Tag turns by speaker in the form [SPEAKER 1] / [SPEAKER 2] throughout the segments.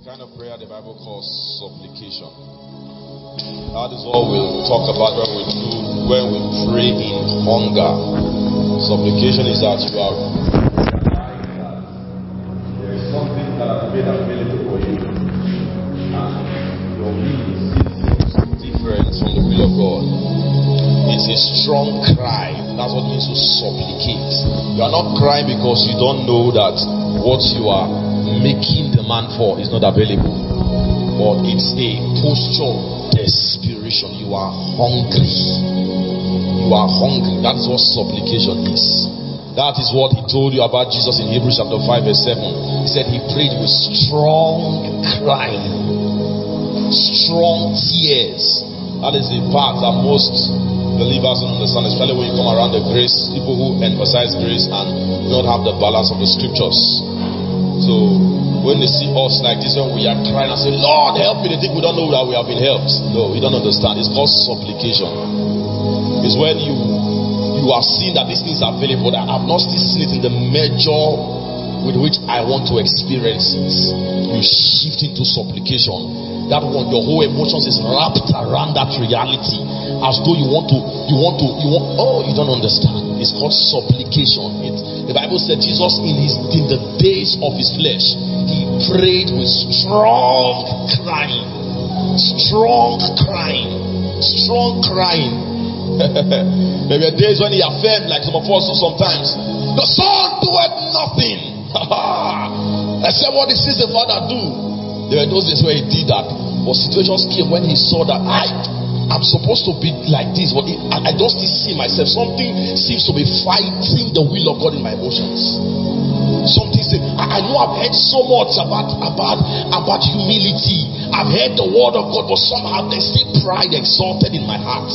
[SPEAKER 1] kind of prayer the Bible calls supplication. That is what we'll talk about when we pray in hunger. Supplication is that you are there is something that has been available for you, and your will is different from the will of God. It's a strong cry. That's what it means to supplicate. You are not crying because you don't know that what you are making demand for is not available, but it's a posture of desperation. You are hungry. You are hungry. That is what supplication is. That is what he told you about Jesus in Hebrews chapter 5 verse 7. He said he prayed with strong crying, strong tears. That is the part that most believers don't understand, especially when you come around the grace, people who emphasize grace and don't have the balance of the scriptures. So when they see us like this, when we are crying and say, Lord help me, they think we don't know that we have been helped. No, you don't understand. It's called supplication. It's when you are seeing that this thing is available, that I've not still seen it in the measure with which I want to experience it. You shift into supplication. That one, your whole emotions is wrapped around that reality, as though you want. Oh, you don't understand. It's called supplication. The Bible said Jesus in the days of his flesh, he prayed with strong crying. There were days when he affirmed, like some of us do sometimes, the Son doeth nothing except what he sees the Father do. There were those days where he did that, but situations came when he saw that I'm supposed to be like this, but I don't still see myself. Something seems to be fighting the will of God in my emotions. Something says, I know I've heard so much about humility. I've heard the word of God, but somehow there's still pride exalted in my heart.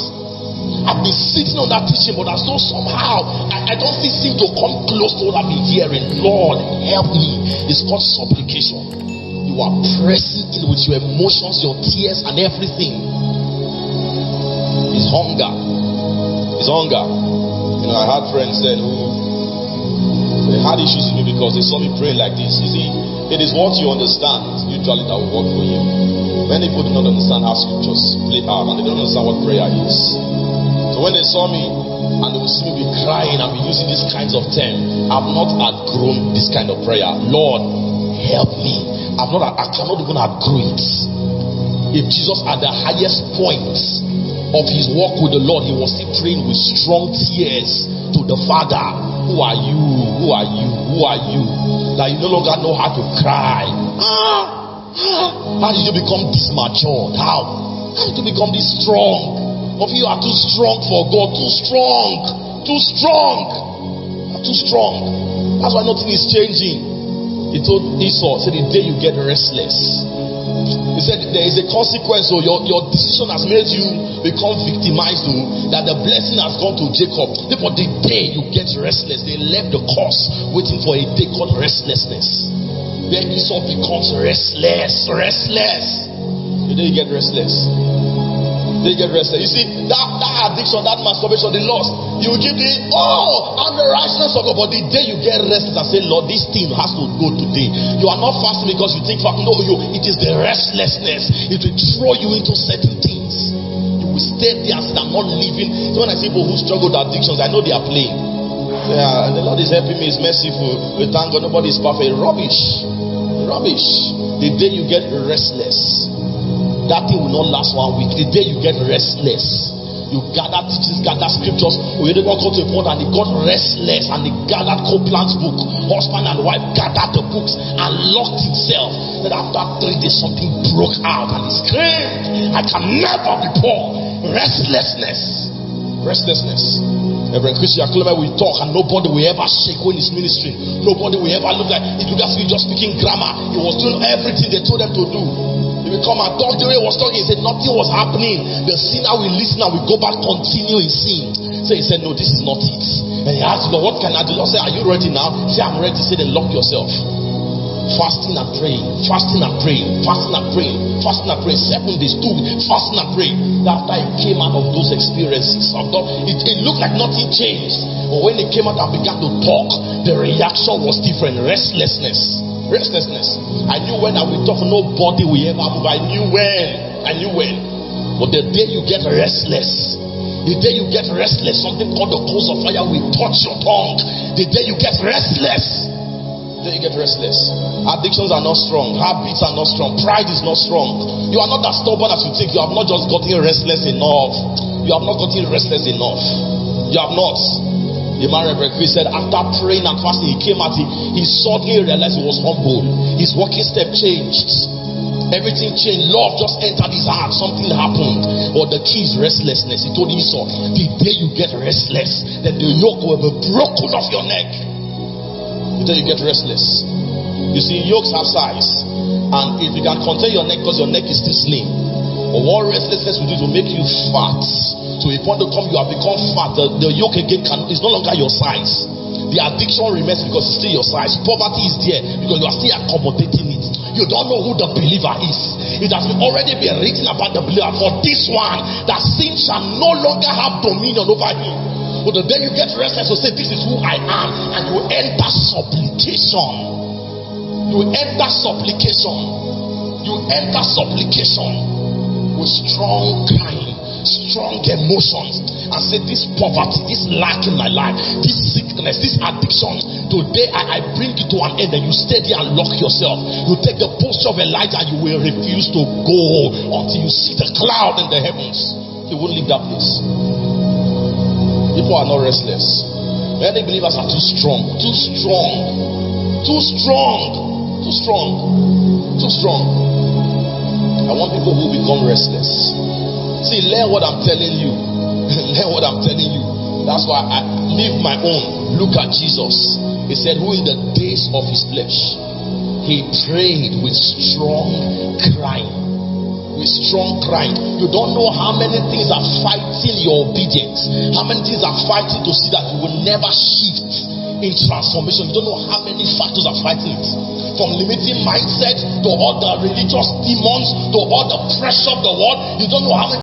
[SPEAKER 1] I've been sitting on that teaching, but as though somehow I don't still seem to come close to what I've been hearing. Lord, help me. It's called supplication. You are pressing in with your emotions, your tears, and everything. It's hunger. It's hunger. You know, I had friends then who they had issues with me because they saw me praying like this. You see, it is what you understand usually that will work for you. Many people do not understand how scriptures play out, and they don't understand what prayer is. So when they saw me and they would see me be crying and be using these kinds of terms, I've not outgrown this kind of prayer. Lord, help me. I cannot even outgrow it. If Jesus at the highest point of his walk with the Lord, he was still praying with strong tears to the Father. Who are you? Who are you? Who are you? That you no longer know how to cry. How did you become this matured? How did you become this strong? Some of you are too strong for God. Too strong. That's why nothing is changing. He told Esau, said, the day you get restless, he said there is a consequence. So your decision has made you become victimized, that the blessing has gone to Jacob. Therefore, the day you get restless, they left the course waiting for a day called restlessness. Then Esau becomes restless. The day you get restless. You see, that addiction, that masturbation, the lust, you give and the righteousness of God. But the day you get restless and say, Lord, this thing has to go today. You are not fasting because you think, no, it is the restlessness. It will throw you into certain things. You will stay there and say, I'm not living. So when I see people who struggle with addictions, I know they are playing. Yeah, and the Lord is helping me, is merciful. We thank God, nobody is perfect. Rubbish. The day you get restless, that thing will not last 1 week. The day you get restless, you gather teachings, gather scriptures. We didn't go to a point and they got restless and they gathered Copeland's book. Husband and wife gathered the books and locked himself. Then after 3 days, something broke out and he screamed, I can never be poor. Restlessness. Reverend Christian Clement will talk and nobody will ever shake when he's ministering. Nobody will ever look like it looked as if he's just speaking grammar. He was doing everything they told them to do. He will come and talk the way he was talking. He said nothing was happening. The sinner will listen and will go back, continue in sin. So he said, no, this is not it. And he asked, Lord, what can I do? Lord said, are you ready now? He said, I'm ready. He said, then lock yourself. Fasting and praying. 7 days, 2 weeks, fasting and praying. After he came out of those experiences, it looked like nothing changed. But when he came out and began to talk, the reaction was different. Restlessness. Restlessness. I knew when I will talk, nobody will ever move. I knew when. But the day you get restless, something called the coals of fire will touch your tongue. The day you get restless, addictions are not strong, habits are not strong, pride is not strong. You are not as stubborn as you think. You have not just gotten restless enough. You have not. The man Reverend Chris said after praying and fasting, he came out, he suddenly realized he was humble. His walking step changed. Everything changed. Love just entered his heart. Something happened. But the key is restlessness. He told Esau, the day you get restless, then the yoke will be broken off your neck. The day you get restless. You see, yokes have size. And if you can contain your neck because your neck is still slim. But what restlessness will do to make you fat. So if one to come, you have become fat. The yoke again is no longer your size. The addiction remains because it's still your size. Poverty is there because you are still accommodating it. You don't know who the believer is. It has already been written about the believer. For this one, that sin shall no longer have dominion over him. But the day you get restless, you say, this is who I am. And you enter supplication. You enter supplication with strong crying, strong emotions, and say, this poverty, this lack in my life, this sickness, this addiction, today I bring it to an end. And you stay there and lock yourself. You take the posture of Elijah, and you will refuse to go until you see the cloud in the heavens. You won't leave that place. People are not restless. Many believers are too strong. I want people who become restless. See, learn what I'm telling you. That's why I live my own. Look at Jesus. He said, who in the days of his flesh, he prayed with strong crying. You don't know how many things are fighting your obedience. How many things are fighting to see that you will never shift in transformation. You don't know how many factors are fighting it. From limiting mindset to all the religious demons to all the pressure of the world. You don't know how many